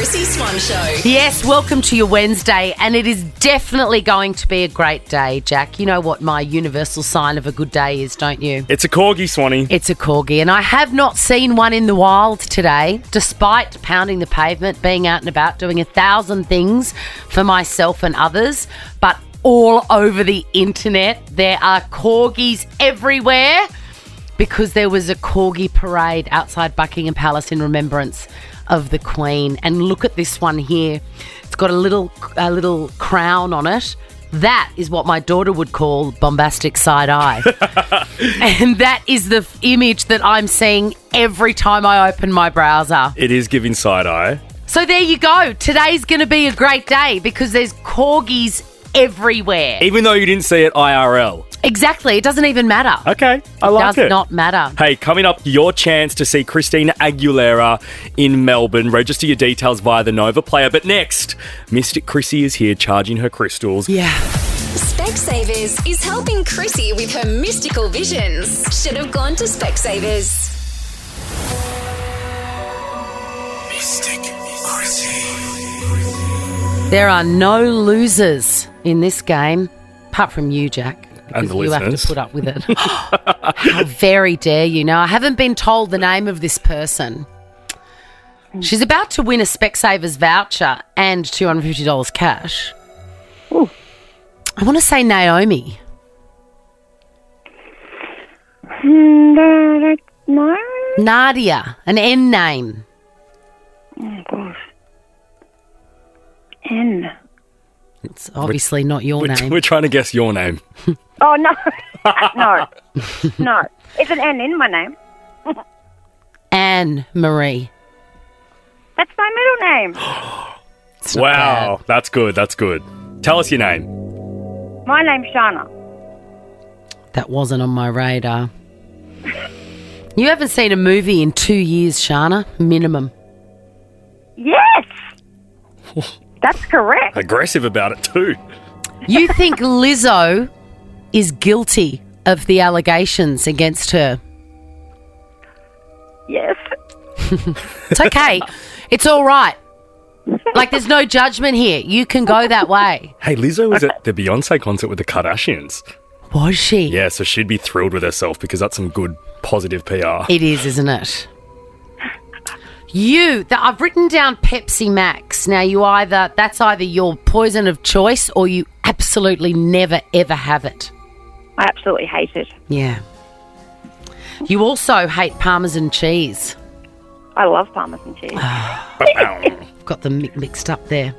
Chrissy Swan Show. Yes, welcome to your Wednesday, and it is definitely going to be a great day, Jack. You know what my universal sign of a good day is, don't you? It's a corgi, Swanee. It's a corgi, and I have not seen one in the wild today, despite pounding the pavement, being out and about, doing 1,000 things for myself and others, but all over the internet, there are corgis everywhere because there was a corgi parade outside Buckingham Palace in remembrance of the Queen. And look at this one here. It's got a little crown on it. That is what my daughter would call bombastic side eye. And that is the image that I'm seeing every time I open my browser. It is giving side eye. So there you go. Today's going to be a great day because there's corgis everywhere. Even though you didn't see it IRL. Exactly. It doesn't even matter. Okay, I like it. Does not matter. Hey, coming up, your chance to see Christina Aguilera in Melbourne. Register your details via the Nova Player. But next, Mystic Chrissy is here charging her crystals. Yeah. Specsavers is helping Chrissy with her mystical visions. Should have gone to Specsavers. Mystic Chrissy. There are no losers in this game, apart from you, Jack. And the you listeners. have to put up with it. How very dare you. Now, I haven't been told the name of this person. She's about to win a Specsavers voucher and $250 cash. Ooh. I want to say Naomi. No. Nadia, an N name. Oh, gosh. N. It's obviously not your name. We're trying to guess your name. Oh, no. No. No. It's an N in my name. Anne Marie. That's my middle name. It's not Wow, bad. that's good, that's good. Tell us your name. My name's Shana. That wasn't on my radar. You haven't seen a movie in 2 years, Shana? Minimum. Yes. That's correct. Aggressive about it too. You think Lizzo is guilty of the allegations against her? Yes. It's okay. It's all right. Like, there's no judgment here. You can go that way. Hey, Lizzo was at the Beyonce concert with the Kardashians. Was she? Yeah, so she'd be thrilled with herself because that's some good positive PR. It is, isn't it? I've written down Pepsi Max. Now, that's either your poison of choice or you absolutely never, ever have it. I absolutely hate it. Yeah. You also hate Parmesan cheese. I love Parmesan cheese. I've got them mixed up there.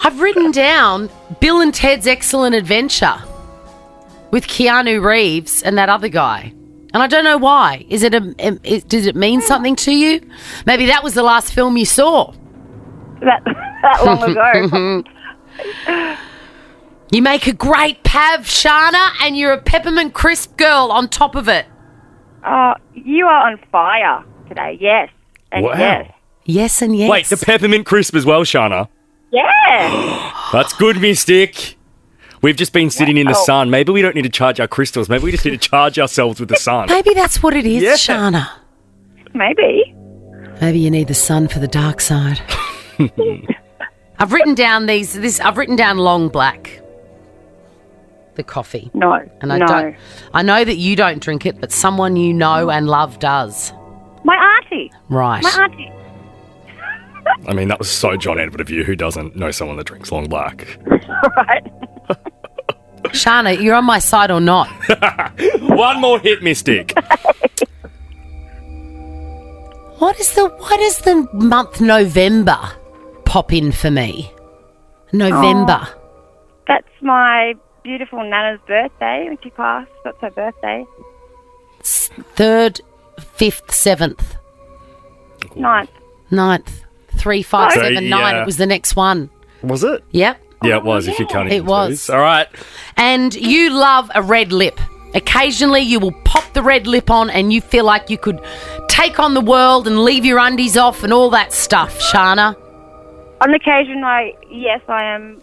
I've written down Bill and Ted's Excellent Adventure with Keanu Reeves and that other guy. And I don't know why. Does it mean something to you? Maybe that was the last film you saw. that long ago. You make a great pav, Shana, and you're a peppermint crisp girl on top of it. Oh, you are on fire today. Yes. And Wow. yes. Yes and yes. Wait, the peppermint crisp as well, Shana. Yes. That's good, Mystic. We've just been sitting in the sun. Maybe we don't need to charge our crystals. Maybe we just need to charge ourselves with the sun. Maybe that's what it is, Yeah. Shana. Maybe. Maybe you need the sun for the dark side. I've written down I've written down Long Black. The coffee. No. And I know that you don't drink it, but someone you know and love does. My auntie. Right. My auntie. I mean, that was so John Edward of you. Who doesn't know someone that drinks Long Black? Right. Shana, you're on my side or not? One more hit, Mystic. What is the month November pop in for me? November. That's my beautiful Nana's birthday when she passed. That's her birthday. 3rd, 5th, 7th, 9th. 9th. 3, 5, So, 7, 9. yeah. It was the next one. Was it? Yep. Yeah, it was, if you're counting It in was. twos. All right. And you love a red lip. Occasionally you will pop the red lip on and you feel like you could take on the world and leave your undies off and all that stuff, Shana. On occasion, I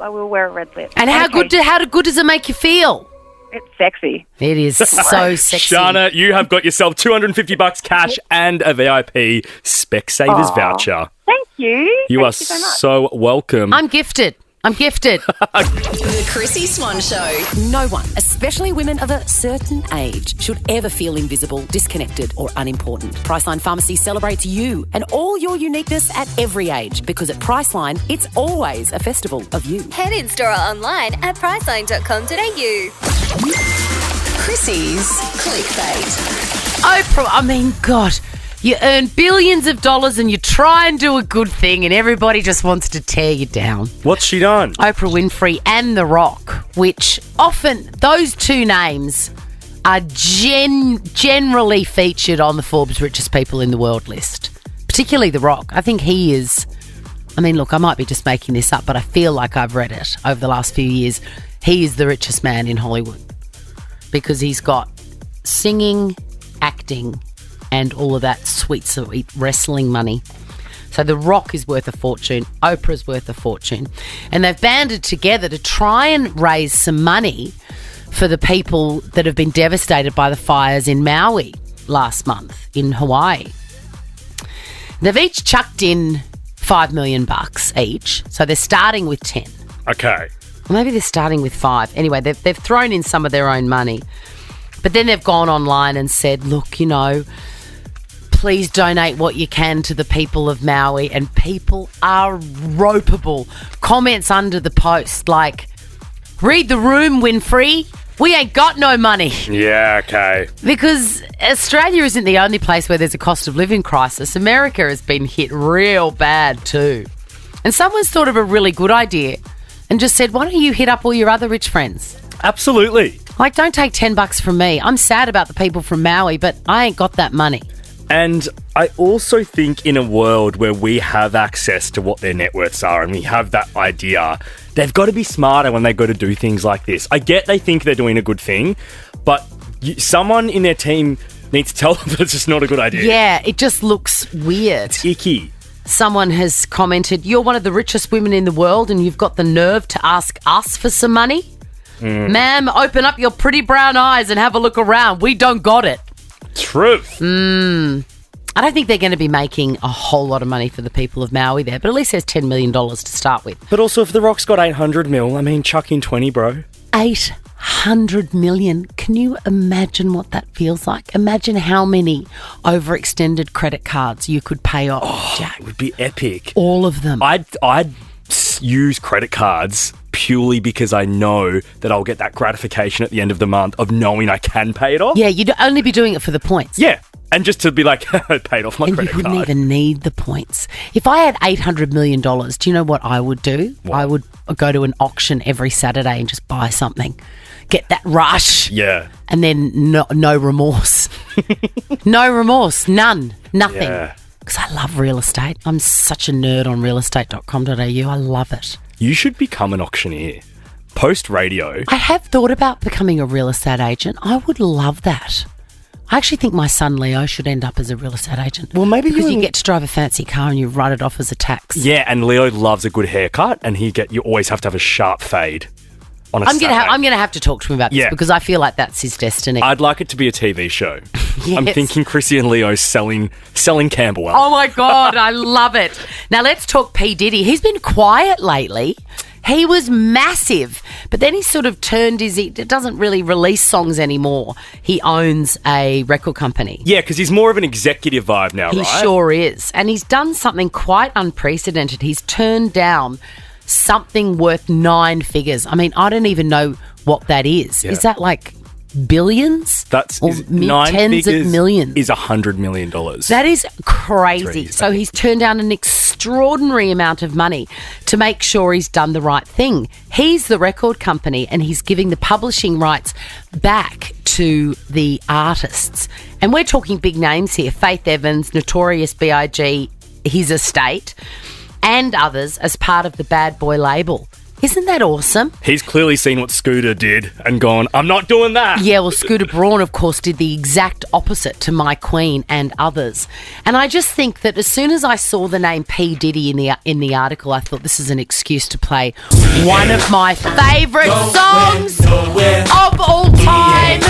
will wear a red lip. And On how occasion. good does it make you feel? It's sexy. It is so sexy. Shana, you have got yourself $250 cash and a VIP Specsavers voucher. Thank you. You Thank are you so much. so welcome. I'm gifted. The Chrissy Swan Show. No one, especially women of a certain age, should ever feel invisible, disconnected or unimportant. Priceline Pharmacy celebrates you and all your uniqueness at every age, because at Priceline, it's always a festival of you. Head in store or online at priceline.com.au. Chrissy's Clickbait. Oprah, I mean, God, you earn billions of dollars and you try and do a good thing and everybody just wants to tear you down. What's she done? Oprah Winfrey and The Rock, which often, those two names are generally featured on the Forbes richest people in the world list, particularly The Rock. I think he is, I mean, look, I might be just making this up, but I feel like I've read it over the last few years. He is the richest man in Hollywood because he's got singing, acting, and all of that sweet wrestling money. So The Rock is worth a fortune. Oprah's worth a fortune. And they've banded together to try and raise some money for the people that have been devastated by the fires in Maui last month in Hawaii. They've each chucked in $5 million each. So they're starting with 10. Okay. Or maybe they're starting with 5. Anyway, they've thrown in some of their own money. But then they've gone online and said, look, you know, please donate what you can to the people of Maui. And people are ropeable. Comments under the post like, read the room, Winfrey. We ain't got no money. Yeah, okay. Because Australia isn't the only place where there's a cost of living crisis. America has been hit real bad too. And someone's thought of a really good idea and just said, why don't you hit up all your other rich friends? Absolutely. Like, don't take $10 from me. I'm sad about the people from Maui, but I ain't got that money. And I also think in a world where we have access to what their net worths are and we have that idea, they've got to be smarter when they go to do things like this. I get they think they're doing a good thing, but someone in their team needs to tell them that it's just not a good idea. Yeah, it just looks weird. It's icky. Someone has commented, you're one of the richest women in the world and you've got the nerve to ask us for some money? Ma'am, open up your pretty brown eyes and have a look around. We don't got it. Truth. I don't think they're going to be making a whole lot of money for the people of Maui there, but at least there's $10 million to start with. But also, if The Rock's got 800 mil, I mean, chuck in 20, bro. 800 million. Can you imagine what that feels like? Imagine how many overextended credit cards you could pay off, Jack. It would be epic. All of them. I'd use credit cards purely because I know that I'll get that gratification at the end of the month of knowing I can pay it off. Yeah, you'd only be doing it for the points. Yeah. And just to be like, I paid off my And credit you wouldn't card. even need the points. If I had $800 million, do you know what I would do? What? I would go to an auction every Saturday and just buy something. Get that rush. Yeah. And then no remorse. No remorse. None. Nothing. Yeah. Because I love real estate. I'm such a nerd on realestate.com.au. I love it. You should become an auctioneer. Post radio. I have thought about becoming a real estate agent. I would love that. I actually think my son Leo should end up as a real estate agent. Well, maybe because you you get to drive a fancy car and you write it off as a tax. Yeah, and Leo loves a good haircut, and you always have to have a sharp fade on a Saturday. I'm gonna have to talk to him about this Yeah. because I feel like that's his destiny. I'd like it to be a TV show. I'm Yes. thinking Chrissy and Leo selling Camberwell. Oh my God, I love it. Now let's talk P. Diddy. He's been quiet lately. He was massive, but then he sort of turned he doesn't really release songs anymore. He owns a record company. Yeah, because he's more of an executive vibe now, He right? sure is. And he's done something quite unprecedented. He's turned down something worth 9 figures. I mean, I don't even know what that is. Yeah. Is that like billions? That's or 9 tens figures of millions. is $100 million. That is crazy. Crazy. So he's turned down an extraordinary amount of money to make sure he's done the right thing. He's the record company and he's giving the publishing rights back to the artists. And we're talking big names here. Faith Evans, Notorious B.I.G., his estate, and others as part of the Bad Boy label. Isn't that awesome? He's clearly seen what Scooter did and gone, I'm not doing that. Yeah, well, Scooter Braun, of course, did the exact opposite to my queen and others. And I just think that as soon as I saw the name P. Diddy in the article, I thought this is an excuse to play one of my favourite songs of all time.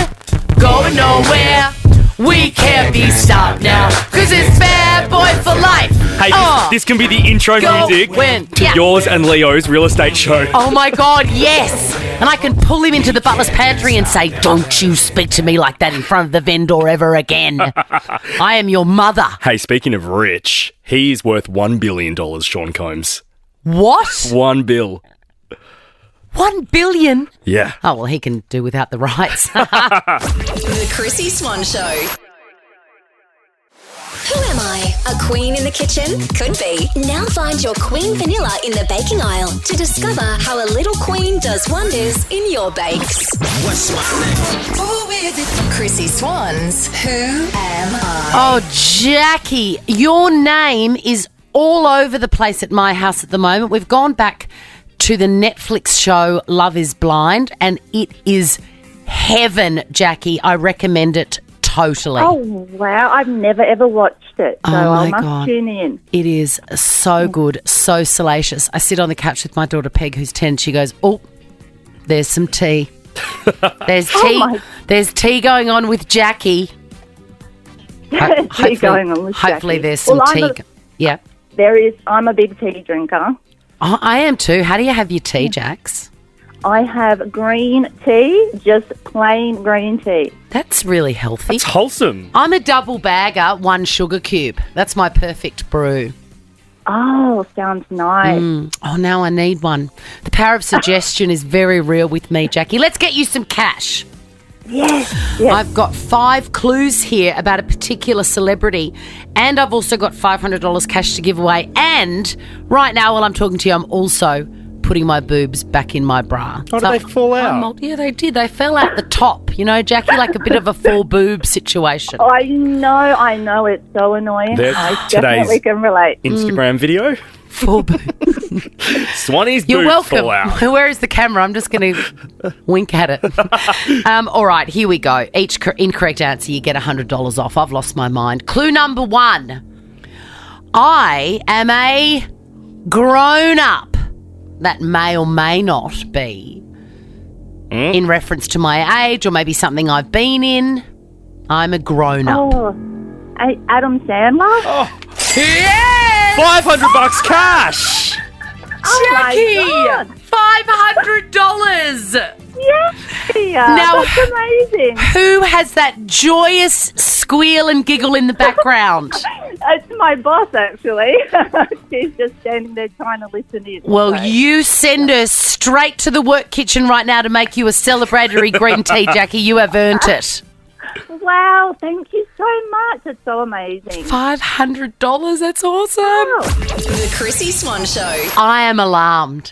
Going nowhere. We can't be stopped now, because it's Bad Boy for Life. Hey, this can be the intro music to yours and Leo's real estate show. Oh, my God, yes. And I can pull him into the butler's pantry and say, don't you speak to me like that in front of the vendor ever again. I am your mother. Hey, speaking of rich, he's worth $1 billion, Sean Combs. What? $1 billion. 1 billion? Yeah. Oh, well, he can do without the rights. The Chrissy Swan Show. Who am I? A queen in the kitchen? Could be. Now find your queen vanilla in the baking aisle to discover how a little queen does wonders in your bakes. What's my name? Who is it? Chrissy Swan's Who Am I? Oh, Jackie, your name is all over the place at my house at the moment. We've gone back to the Netflix show Love is Blind, and it is heaven, Jackie. I recommend it totally. Oh, wow. I've never, ever watched it, so I must tune in. It is so good, so salacious. I sit on the couch with my daughter Peg, who's 10. She goes, oh, there's some tea. There's tea. There's tea going on with Jackie. Hopefully there's some tea. Yeah. There is. I'm a big tea drinker. Oh, I am too. How do you have your tea, Jax? I have green tea, just plain green tea. That's really healthy. It's wholesome. I'm a double bagger, 1 sugar cube. That's my perfect brew. Oh, sounds nice. Oh, now I need one. The power of suggestion is very real with me, Jackie. Let's get you some cash. Yes. I've got 5 clues here about a particular celebrity, and I've also got $500 cash to give away. And right now, while I'm talking to you, I'm also putting my boobs back in my bra. Oh, did they fall out? Yeah, they did. They fell out the top, you know, Jackie, like a bit of a full boob situation. I know. It's so annoying. There's I definitely can relate. Instagram video. Full boob. Swanee's You're boobs welcome. fall out. Where is the camera? I'm just going to wink at it. All right, here we go. Each incorrect answer, you get $100 off. I've lost my mind. Clue number 1. I am a grown-up. That may or may not be in reference to my age or maybe something I've been in. I'm a grown-up. Oh, Adam Sandler? Oh. Yes! $500 cash. Jackie! $500! Yeah, Now, that's amazing. Who has that joyous squeal and giggle in the background? It's my boss, actually. She's just standing there trying to listen in. Well, you send her straight to the work kitchen right now to make you a celebratory green tea, Jackie. You have earned it. Wow, thank you so much. It's so amazing. $500, that's awesome. The Chrissy Swan Show. I am alarmed.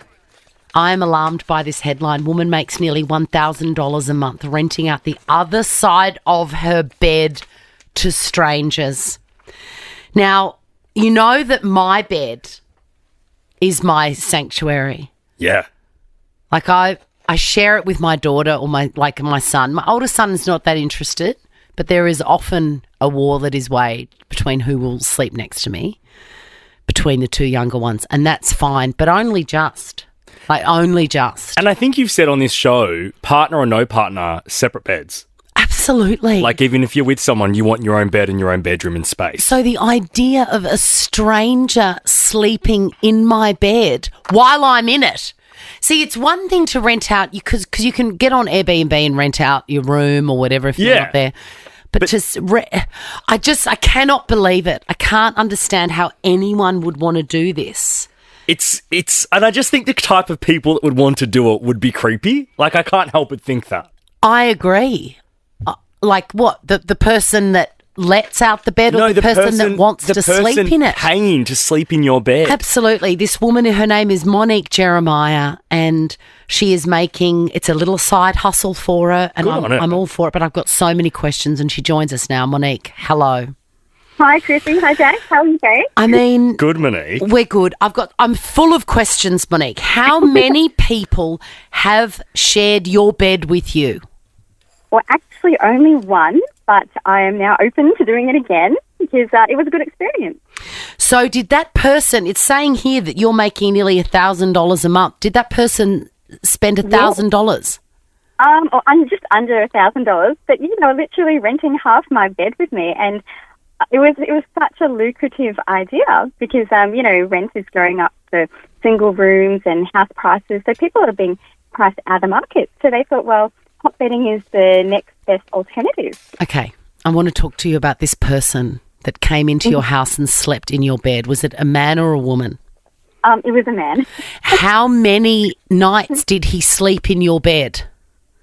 I am alarmed by this headline. Woman makes nearly $1,000 a month renting out the other side of her bed to strangers. Now, you know that my bed is my sanctuary. Yeah. Like I share it with my daughter or my son. My older son is not that interested, but there is often a war that is waged between who will sleep next to me, between the 2 younger ones, and that's fine, but only just. Only just. And I think you've said on this show, partner or no partner, separate beds. Absolutely. Like even if you're with someone, you want your own bed and your own bedroom and space. So the idea of a stranger sleeping in my bed while I'm in it. See, it's one thing to rent out, because you can get on Airbnb and rent out your room or whatever if you're not there. But I cannot believe it. I can't understand how anyone would want to do this. It's and I just think the type of people that would want to do it would be creepy. Like I can't help but think that. I agree. Like what? The person that lets out the bed or the person that wants to sleep in it? Paying to sleep in your bed. Absolutely. This woman, her name is Monique Jeremiah, and she is making, it's a little side hustle for her, and I'm all for it, but I've got so many questions, and she joins us now. Monique, hello. Hi, Chrissy. Hi, Jack. How are you going? I mean, Good, Monique. we're good. I'm full of questions, Monique. How many people have shared your bed with you? Well, actually, only one, but I am now open to doing it again because it was a good experience. So did that person, it's saying here that you're making nearly $1,000 a month. Did that person spend $1,000? Or just under $1,000, but literally renting half my bed with me, and it was such a lucrative idea because rent is going up for single rooms and house prices, so people are being priced out of the market. So they thought, well, hot bedding is the next best alternative. Okay, I want to talk to you about this person that came into your house and slept in your bed. Was it a man or a woman? It was a man. How many nights did he sleep in your bed?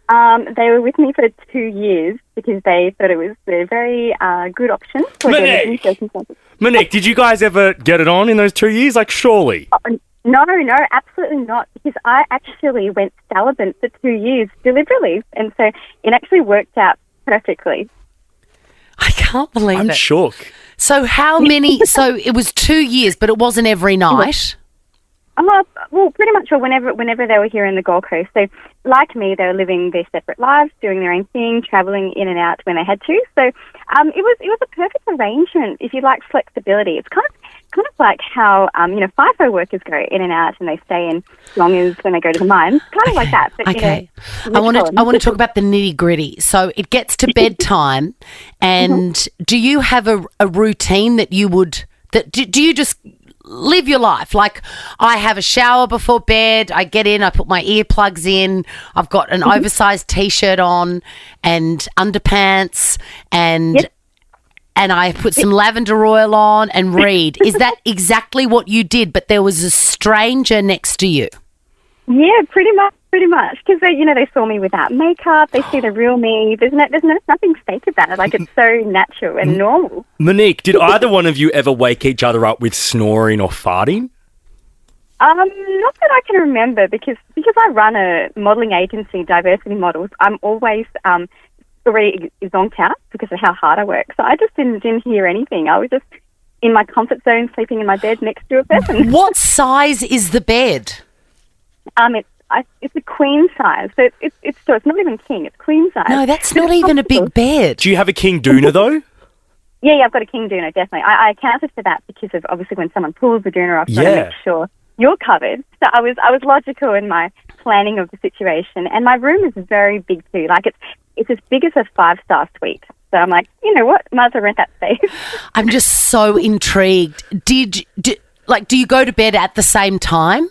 They were with me for 2 years because they thought it was a very good option for their living circumstances. Monique, did you guys ever get it on in those 2 years? Like, surely. No, absolutely not, because I actually went celibate for 2 years deliberately, and so it actually worked out perfectly. I can't believe I'm it. shook. So how many, so it was 2 years, but it wasn't every night? Well, pretty much whenever they were here in the Gold Coast. So, like me, they were living their separate lives, doing their own thing, travelling in and out when they had to. So, it was a perfect arrangement if you like flexibility. It's kind of like how FIFO workers go in and out and they stay in as long as when they go to the mines. Kind of like that. But, Okay. I want to talk about the nitty gritty. So it gets to bedtime, and do you have a routine that you would do you just live your life? Like, I have a shower before bed, I get in, I put my earplugs in, I've got an oversized T-shirt on and underpants and I put some lavender oil on and read. Is that exactly what you did, but there was a stranger next to you? Yeah, pretty much. Because they saw me without makeup. They see the real me. There's nothing fake about it. Like, it's so natural and normal. Monique, did either one of you ever wake each other up with snoring or farting? Not that I can remember, because I run a modelling agency, Diversity Models. I'm always already zonked out because of how hard I work. So I just didn't hear anything. I was just in my comfort zone, sleeping in my bed next to a person. What size is the bed? It's a queen size, so it's not even king. It's queen size. No, that's not even a big bed. Do you have a king doona though? Yeah, I've got a king doona, definitely. I accounted for that because of obviously when someone pulls the doona off, got to make sure you're covered. So I was logical in my planning of the situation, and my room is very big too. Like, it's as big as a 5-star suite. So I'm like, you know what, might as well rent that space. I'm just so intrigued. Do you go to bed at the same time?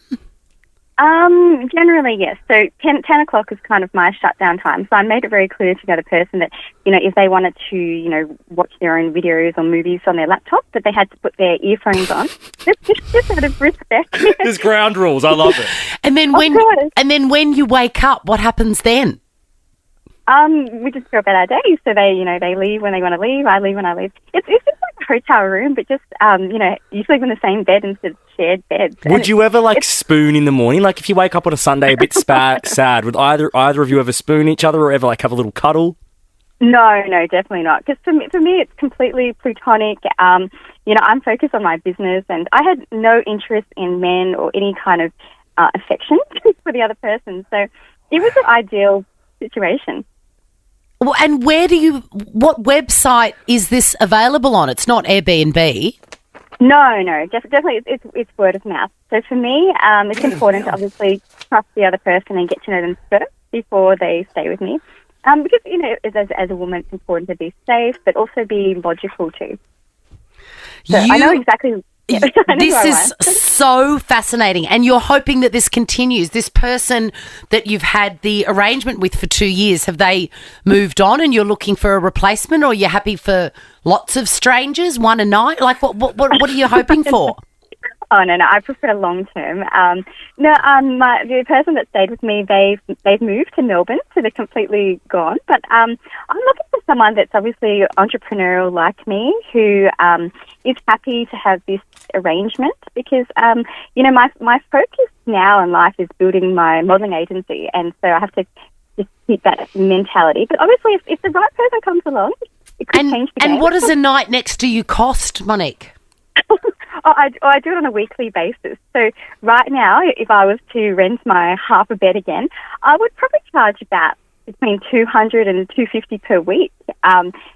Generally, yes. So 10 o'clock is kind of my shutdown time. So I made it very clear to the other person that, if they wanted to, watch their own videos or movies on their laptop, that they had to put their earphones on. Just out of respect. There's ground rules. I love it. And then when you wake up, what happens then? We just go about our day. So they leave when they want to leave. I leave when I leave. It's just like a hotel room, but just you sleep in the same bed instead of shared beds. Would you ever spoon in the morning? Like, if you wake up on a Sunday a bit sad, would either of you ever spoon each other or ever have a little cuddle? No, definitely not. Because for me, it's completely platonic. I'm focused on my business, and I had no interest in men or any kind of affection for the other person. So it was an ideal situation. Well, and what website is this available on? It's not Airbnb. No, definitely it's word of mouth. So for me, it's important to obviously trust the other person and get to know them first before they stay with me. Because, as a woman, it's important to be safe, but also be logical too. So I know exactly... This is so fascinating, and you're hoping that this continues. This person that you've had the arrangement with for 2 years, have they moved on and you're looking for a replacement, or you're happy for lots of strangers, one a night? Like, what are you hoping for? Oh, no, I prefer long term. The person that stayed with me, they've moved to Melbourne, so they're completely gone. But I'm looking for someone that's obviously entrepreneurial like me, who is happy to have this arrangement, because my focus now in life is building my modelling agency, and so I have to just keep that mentality. But obviously, if the right person comes along, It could change the game. And what does a night next to you cost, Monique? I do it on a weekly basis. So right now, if I was to rent my half a bed again, I would probably charge about between $200 and $250 per week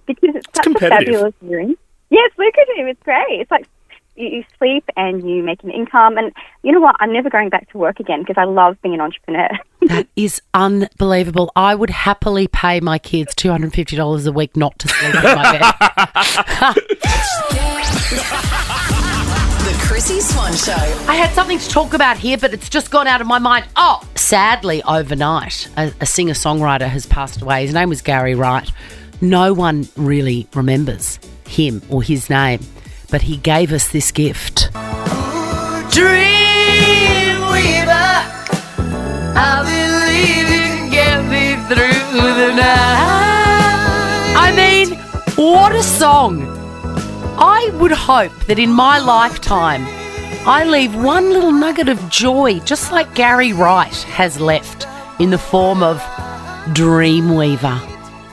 because it's such a fabulous room. Yeah, it's lucrative. It's great. It's like you sleep and you make an income. And you know what? I'm never going back to work again because I love being an entrepreneur. That is unbelievable. I would happily pay my kids $250 a week not to sleep in my bed. The Chrissy Swan Show. I had something to talk about here, but it's just gone out of my mind. Oh, sadly, overnight, a singer-songwriter has passed away. His name was Gary Wright. No one really remembers him or his name, but he gave us this gift. Dreamweaver, I believe you can get me through the night. I mean, what a song. I would hope that in my lifetime I leave one little nugget of joy, just like Gary Wright has left in the form of Dreamweaver.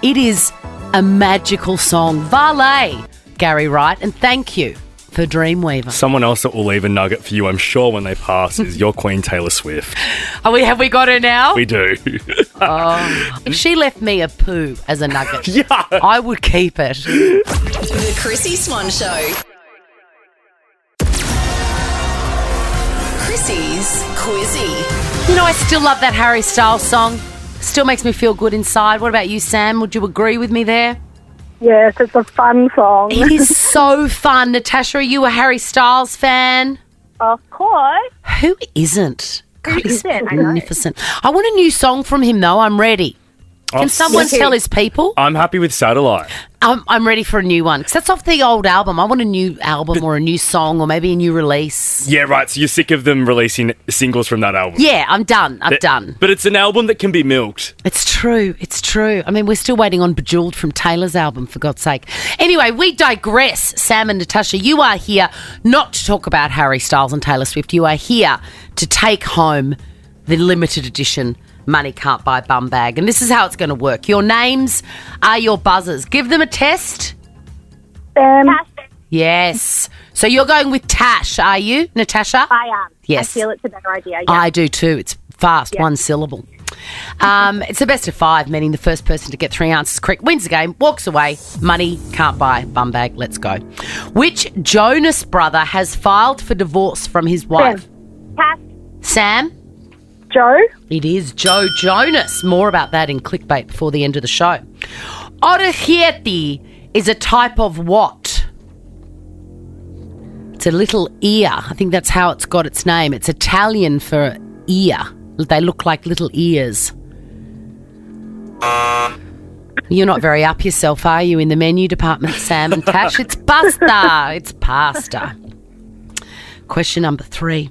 It is a magical song. Valet, Gary Wright, and thank you for Dreamweaver. Someone else that will leave a nugget for you, I'm sure, when they pass is your Queen Taylor Swift. Have we got her now? We do. If she left me a poo as a nugget, Yeah. I would keep it. The Chrissy Swan Show. Chrissy's Quizzy. You know, I still love that Harry Styles song. Still makes me feel good inside. What about you, Sam? Would you agree with me there? Yes, it's a fun song. It is so fun. Natasha, are you a Harry Styles fan? Of course. Who isn't? God, Who he's isn't? I know. magnificent. I want a new song from him, though. I'm ready. Can someone tell his people? I'm happy with Satellite. I'm ready for a new one. Because that's off the old album. I want a new album or a new song or maybe a new release. Yeah, right. So you're sick of them releasing singles from that album? Yeah, I'm done. I'm done. But it's an album that can be milked. It's true. It's true. I mean, we're still waiting on Bejeweled from Taylor's album, for God's sake. Anyway, we digress. Sam and Natasha, you are here not to talk about Harry Styles and Taylor Swift. You are here to take home the limited edition Money Can't Buy Bum Bag. And this is how it's going to work. Your names are your buzzers. Give them a test. Yes. So you're going with Tash, are you, Natasha? I am. Yes. I feel it's a better idea. Yeah. I do too. It's fast, one syllable. It's the best of five, meaning the first person to get three answers correct wins the game, walks away. Money Can't Buy Bum Bag. Let's go. Which Jonas brother has filed for divorce from his wife? Pass. Sam? Joe? It is Joe Jonas. More about that in clickbait before the end of the show. Orecchiette is a type of what? It's a little ear. I think that's how it's got its name. It's Italian for ear. They look like little ears. You're not very up yourself, are you, in the menu department, Sam and Tash? It's pasta. It's pasta. Question number 3.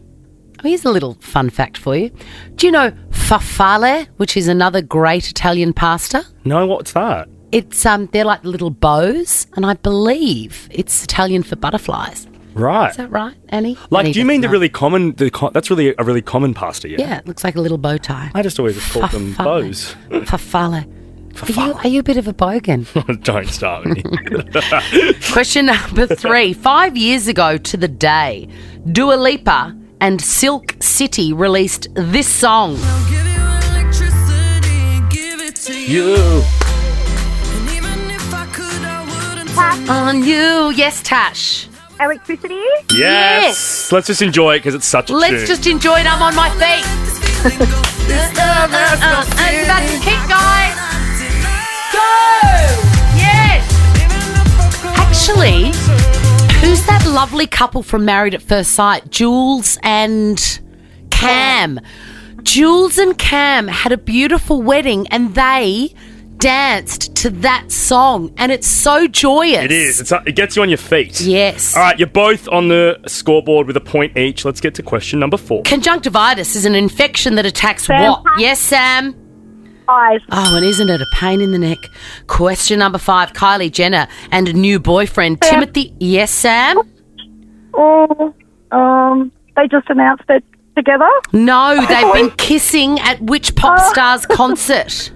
Oh, here's a little fun fact for you. Do you know farfalle, which is another great Italian pasta? No, what's that? It's they're like little bows, and I believe it's Italian for butterflies. Right. Is that right, Annie? Like, Annie do you mean the doesn't really common? That's really a really common pasta, yeah. know. Yeah, it looks like a little bow tie. I just always called them bows. Farfalle. Are you a bit of a bogan? Don't start me. Question number 3. 5 years ago to the day, Dua Lipa and Silk City released this song. You. On you. Yes, Tash. Electricity? Yes. Let's just enjoy it because it's such a tune. Let's just enjoy it. I'm on my feet. And that's kick, guys. Go. Yes. Actually, who's that lovely couple from Married at First Sight? Jules and Cam. Jules and Cam had a beautiful wedding and they danced to that song and it's so joyous. It is. It gets you on your feet. Yes. All right, you're both on the scoreboard with a point each. Let's get to question number 4. Conjunctivitis is an infection that attacks what? Yes, Sam? Eyes. Oh, and isn't it a pain in the neck? Question number 5. Kylie Jenner and new boyfriend Timothy. Yes, Sam? They just announced it together. No, they've been kissing at which pop star's concert?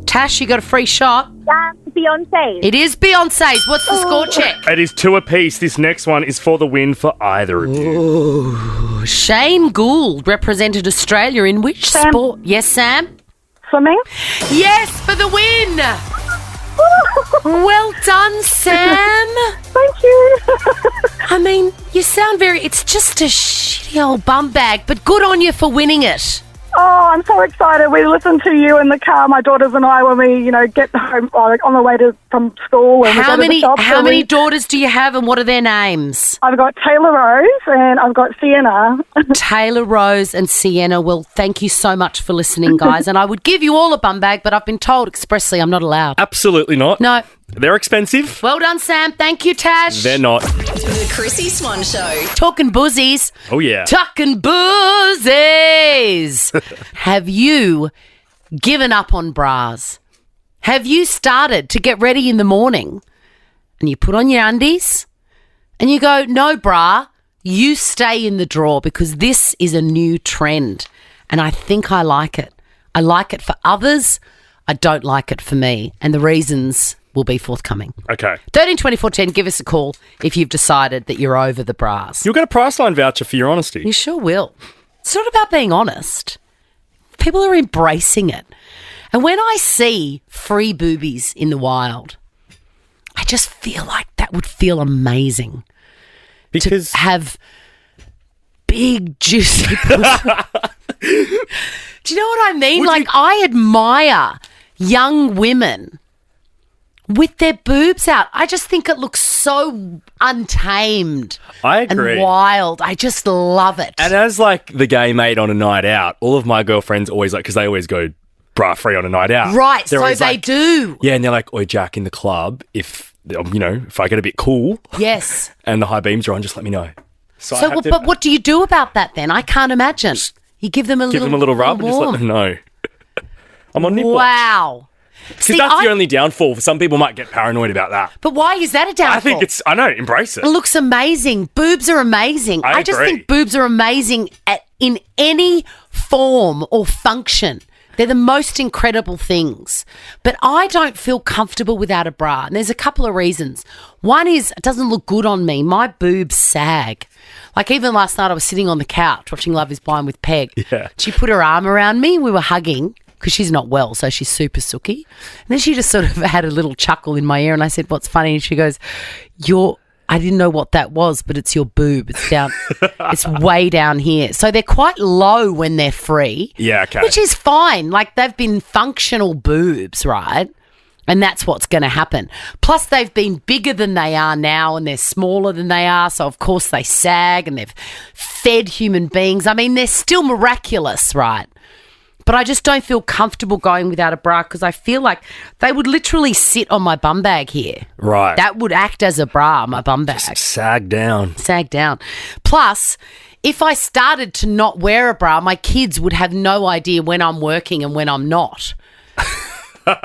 Tash, you got a free shot. Beyonce. It is Beyonce's. What's the score check? It is 2 apiece. This next one is for the win for either of you. Shane Gould represented Australia in which Sam. sport? Yes, Sam? Swimming. Yes, for the win. Well done, Sam. Thank you. I mean, you sound it's just a shitty old bum bag, but good on you for winning it. Oh, I'm so excited. We listen to you in the car, my daughters and I, when we, get home, on the way from school. And How we go to the shop, how many daughters do you have, and what are their names? I've got Taylor Rose and I've got Sienna. Taylor Rose and Sienna. Well, thank you so much for listening, guys. And I would give you all a bum bag, but I've been told expressly I'm not allowed. Absolutely not. No. They're expensive. Well done, Sam. Thank you, Tash. They're not. The Chrissy Swan Show. Talking buzzies. Oh, yeah. Talking buzzies. Have you given up on bras? Have you started to get ready in the morning and you put on your undies and you go, no bra, you stay in the drawer because this is a new trend and I think I like it. I like it for others. I don't like it for me. And the reasons will be forthcoming. Okay. 13 24 10, give us a call if you've decided that you're over the bras. You'll get a Priceline voucher for your honesty. You sure will. It's not about being honest. People are embracing it. And when I see free boobies in the wild, I just feel like that would feel amazing. Because to have big, juicy boobs. Do you know what I mean? I admire young women with their boobs out. I just think it looks so untamed. I agree. And wild. I just love it. And as the gay mate on a night out, all of my girlfriends always because they always go bra free on a night out. Right, They're so always they do. Yeah, and they're like, oi, Jack, in the club, if I get a bit cool. Yes. And the high beams are on, just let me know. But what do you do about that then? I can't imagine. You give them a little rub and just let them know. I'm on nipple. Wow. Because that's the only downfall. Some people might get paranoid about that. But why is that a downfall? I know, embrace it. It looks amazing. Boobs are amazing. I just think boobs are amazing in any form or function. They're the most incredible things. But I don't feel comfortable without a bra. And there's a couple of reasons. One is it doesn't look good on me. My boobs sag. Even last night I was sitting on the couch watching Love is Blind with Peg. Yeah. She put her arm around me. We were hugging because she's not well, so she's super sooky. And then she just sort of had a little chuckle in my ear and I said, what's funny? And she goes, I didn't know what that was, but it's your boob. It's down. It's way down here. So they're quite low when they're free. Yeah, okay. Which is fine. They've been functional boobs, right? And that's what's going to happen. Plus, they've been bigger than they are now and they're smaller than they are. So, of course, they sag and they've fed human beings. I mean, they're still miraculous, right? But I just don't feel comfortable going without a bra because I feel like they would literally sit on my bum bag here. Right. That would act as a bra, my bum bag. Just sag down. Sag down. Plus, if I started to not wear a bra, my kids would have no idea when I'm working and when I'm not.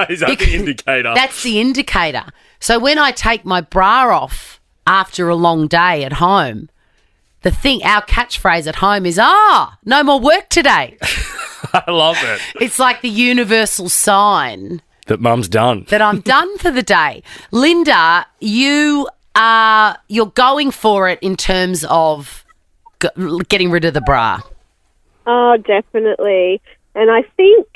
Is that the indicator? That's the indicator. So when I take my bra off after a long day at home, our catchphrase at home is, no more work today. I love it. It's like the universal sign that mum's done. That I'm done for the day. Linda, you're going for it in terms of getting rid of the bra. Oh, definitely. And I think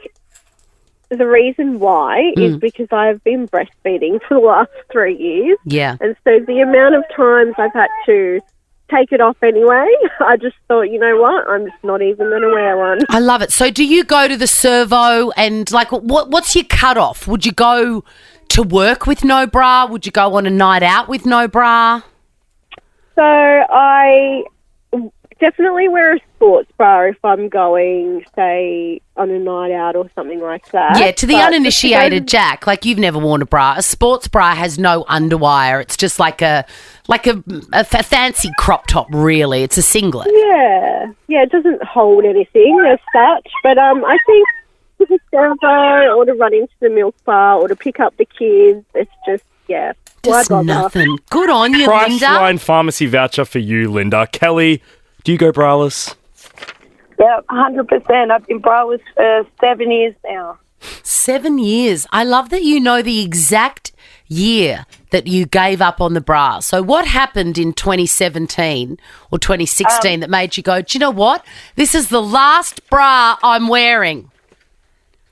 the reason why is because I've been breastfeeding for the last 3 years. Yeah. And so the amount of times I've had to take it off anyway, I just thought, you know what, I'm just not even going to wear one. I love it. So do you go to the servo and what's your cutoff? Would you go to work with no bra? Would you go on a night out with no bra? So I definitely wear a sports bra if I'm going, say, on a night out or something like that. Yeah, to the uninitiated Jack, you've never worn a bra. A sports bra has no underwire. It's just like a fancy crop top, really. It's a singlet. Yeah, it doesn't hold anything as such. But I think to the servo or to run into the milk bar or to pick up the kids, it's just, yeah. Just nothing. Good on you, Linda. Priceline pharmacy voucher for you, Linda. Kelly, do you go braless? Yeah, 100%. I've been braless for 7 years now. 7 years. I love that you know the exact year that you gave up on the bra. So what happened in 2017 or 2016 that made you go, do you know what? This is the last bra I'm wearing.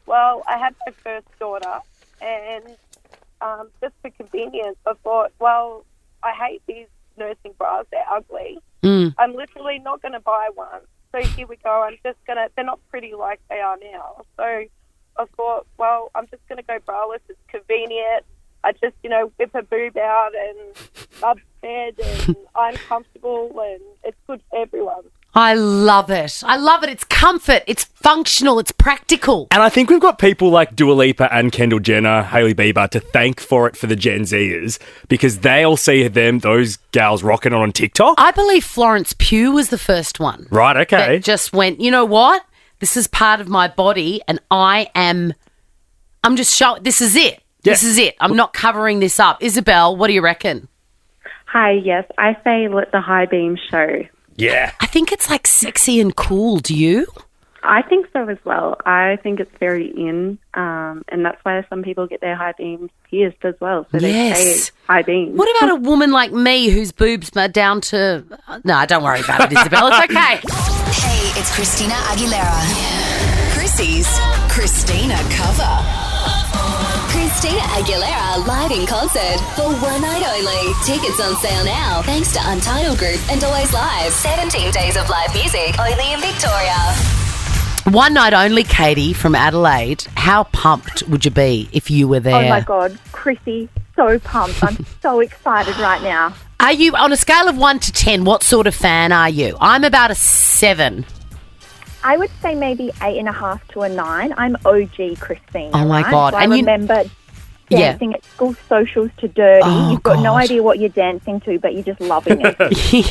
Well, I had my first daughter, and just for convenience, I thought, well, I hate these nursing bras. They're ugly. I'm literally not going to buy one. So here we go. They're not pretty like they are now. So I thought, well, I'm just going to go braless. It's convenient. I just, whip a boob out and rub bed, and I'm comfortable, and it's good for everyone. I love it. I love it. It's comfort. It's functional. It's practical. And I think we've got people like Dua Lipa and Kendall Jenner, Hailey Bieber to thank for it for the Gen Zers, because they all see those gals rocking on TikTok. I believe Florence Pugh was the first one. Right, okay. That just went, you know what? This is part of my body, and I'm just showing, this is it. Yeah. This is it. I'm not covering this up. Isabel, what do you reckon? Hi, yes. I say let the high beam show. Yeah. I think it's like sexy and cool. Do you? I think so as well. I think it's very in, and that's why some people get their high beams pierced as well. So they say high beams. What about a woman like me whose boobs are down to... No, don't worry about it, Isabel. It's okay. Hey, it's Christina Aguilera. Chrissy's Christina cover. Christina Aguilera live in concert for one night only. Tickets on sale now thanks to Untitled Group and Always Live. 17 days of live music only in Victoria. One night only, Katie from Adelaide. How pumped would you be if you were there? Oh my God, Chrissy, so pumped. I'm so excited right now. Are you, on a scale of 1 to 10, what sort of fan are you? I'm about a 7. I would say maybe 8.5 to a 9. I'm OG Christine. Oh my God. So I remember dancing at school socials to Dirty. You've got no idea what you're dancing to, but you're just loving it.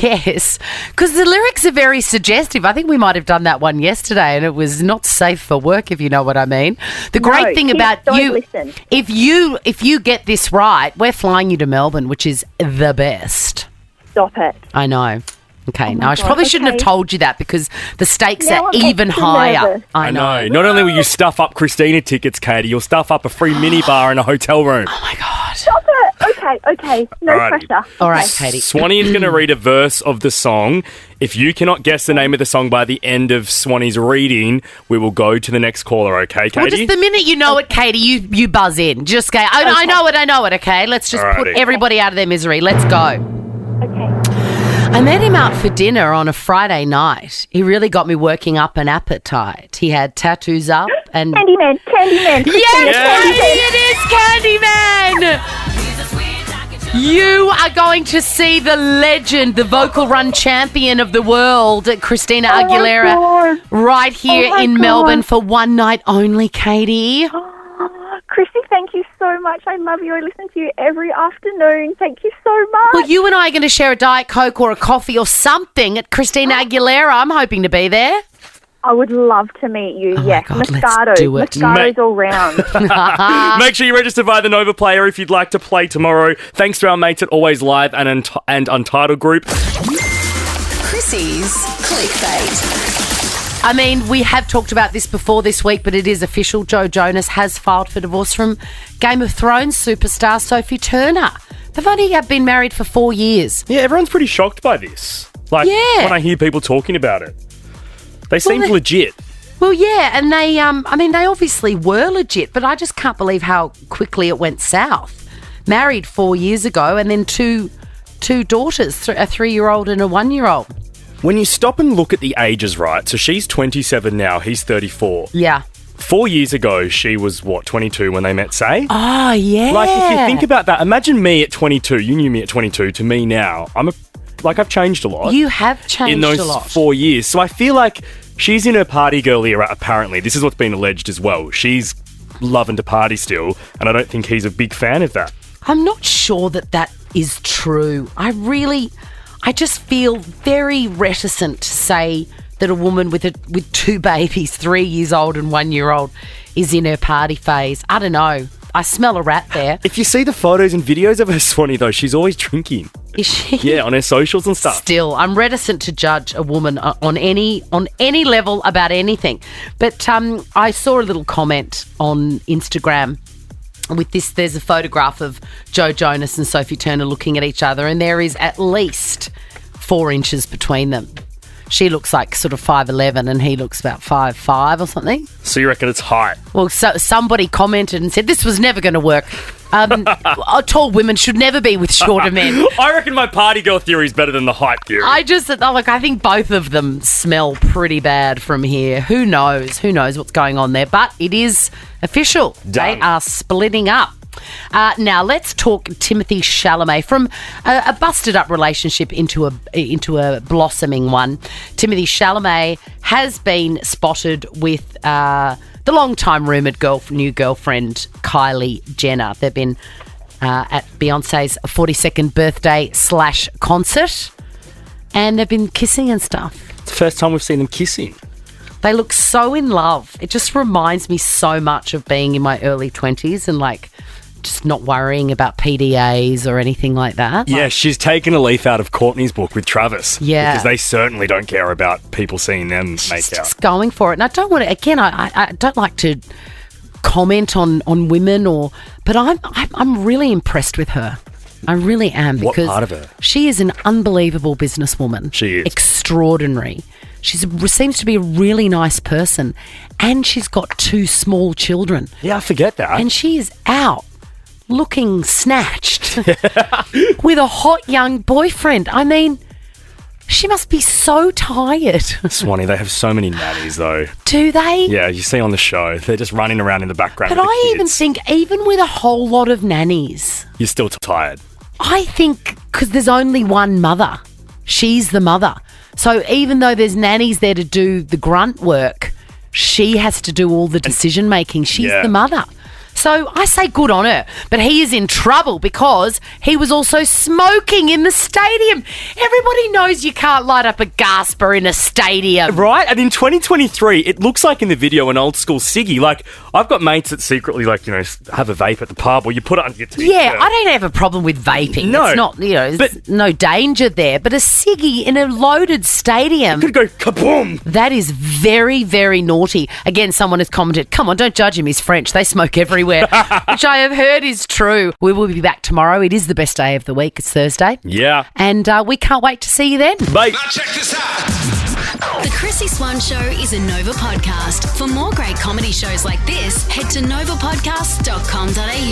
Yes, because the lyrics are very suggestive. I think we might have done that one yesterday, and it was not safe for work, if you know what I mean. The great thing about you, if you get this right, we're flying you to Melbourne, which is the best. Stop it. I know. Okay, now I God, probably shouldn't have told you that, because the stakes Now are I'm even extra higher. nervous. I know. Not only will you stuff up Christina tickets, Katie, you'll stuff up a free minibar in a hotel room. Oh my God. Stop it. Okay. No Alrighty. pressure. All right, Katie. Swanee is going to read a verse of the song. If you cannot guess the name of the song by the end of Swanee's reading, we will go to the next caller, okay, Katie? Well, just the minute you know it, Katie, you buzz in. Just go, I know it, okay? Let's just put everybody out of their misery. Let's go. Okay. I met him out for dinner on a Friday night. He really got me working up an appetite. He had tattoos up and... Candyman. Yes, Katie, it is Candyman! You are going to see the legend, the vocal run champion of the world, Christina Aguilera, right here in Melbourne for one night only, Katie. Chrissy, thank you so much. I love you. I listen to you every afternoon. Thank you so much. Well, you and I are going to share a Diet Coke or a coffee or something at Christina Aguilera. I'm hoping to be there. I would love to meet you. Oh yes, my God, Moscato. let's do it. Moscato's all round. Make sure you register via the Nova Player if you'd like to play tomorrow. Thanks to our mates at Always Live and Untitled Group. Chrissy's Clickbait. I mean, we have talked about this before this week, but it is official. Joe Jonas has filed for divorce from Game of Thrones superstar Sophie Turner. They've only been married for 4 years. Yeah, everyone's pretty shocked by this. When I hear people talking about it. They seem legit. Well, yeah, and they, they obviously were legit, but I just can't believe how quickly it went south. Married 4 years ago, and then two daughters, a 3-year-old and a 1-year-old. When you stop and look at the ages, right? So she's 27 now, he's 34. Yeah. 4 years ago, she was, 22 when they met, say? Oh, yeah. Like, if you think about that, imagine me at 22. You knew me at 22. To me now, I've changed a lot. You have changed a lot. In those 4 years. So I feel like she's in her party girl era, apparently. This is what's been alleged as well. She's loving to party still, and I don't think he's a big fan of that. I'm not sure that is true. I just feel very reticent to say that a woman with 2 babies, 3 years old and 1 year old, is in her party phase. I don't know. I smell a rat there. If you see the photos and videos of her, Swanee, though, she's always drinking. Is she? Yeah, on her socials and stuff. Still, I'm reticent to judge a woman on any level about anything. But I saw a little comment on Instagram with this. There's a photograph of Joe Jonas and Sophie Turner looking at each other, and there is at least 4 inches between them. She looks like sort of 5'11", and he looks about 5'5" or something. So you reckon it's height? Well, somebody commented and said this was never going to work. Tall women should never be with shorter men. I reckon my party girl theory is better than the height theory. I think both of them smell pretty bad from here. Who knows? Who knows what's going on there? But it is official. Done. They are splitting up. Now let's talk Timothy Chalamet. From a busted up relationship into a blossoming one. Timothy Chalamet has been spotted with the long-time rumoured new girlfriend Kylie Jenner. They've been at Beyonce's 42nd birthday / concert, and they've been kissing and stuff. It's the first time we've seen them kissing. They look so in love. It just reminds me so much of being in my early 20s and just not worrying about PDAs or anything like that. Yeah, she's taken a leaf out of Courtney's book with Travis. Yeah. Because they certainly don't care about people seeing them make out. Just going for it. And I don't want to, again, I don't like to comment on women but I'm really impressed with her. I really am. What because part of her? She is an unbelievable businesswoman. She is. Extraordinary. She seems to be a really nice person, and she's got 2 small children. Yeah, I forget that. And she is out looking snatched with a hot young boyfriend. I mean, she must be so tired. Swanee, they have so many nannies, though. Do they? Yeah, you see on the show, they're just running around in the background. But with the I even kids. think, even with a whole lot of nannies, You're still tired. I think because there's only one mother, she's the mother. So even though there's nannies there to do the grunt work, she has to do all the decision making. She's the mother. So I say good on her, but he is in trouble because he was also smoking in the stadium. Everybody knows you can't light up a gasper in a stadium. Right? And in 2023, it looks like in the video an old school ciggy. Like, I've got mates that secretly, have a vape at the pub, or you put it under your teeth. Yeah, I don't have a problem with vaping. No. It's not, there's no danger there. But a ciggy in a loaded stadium. It could go kaboom. That is very, very naughty. Again, someone has commented, come on, don't judge him, he's French. They smoke everywhere. Which I have heard is true. We will be back tomorrow. It is the best day of the week. It's Thursday. Yeah. And we can't wait to see you then. Bye. Now check this out. The Chrissy Swan Show is a Nova podcast. For more great comedy shows like this, head to novapodcast.com.au.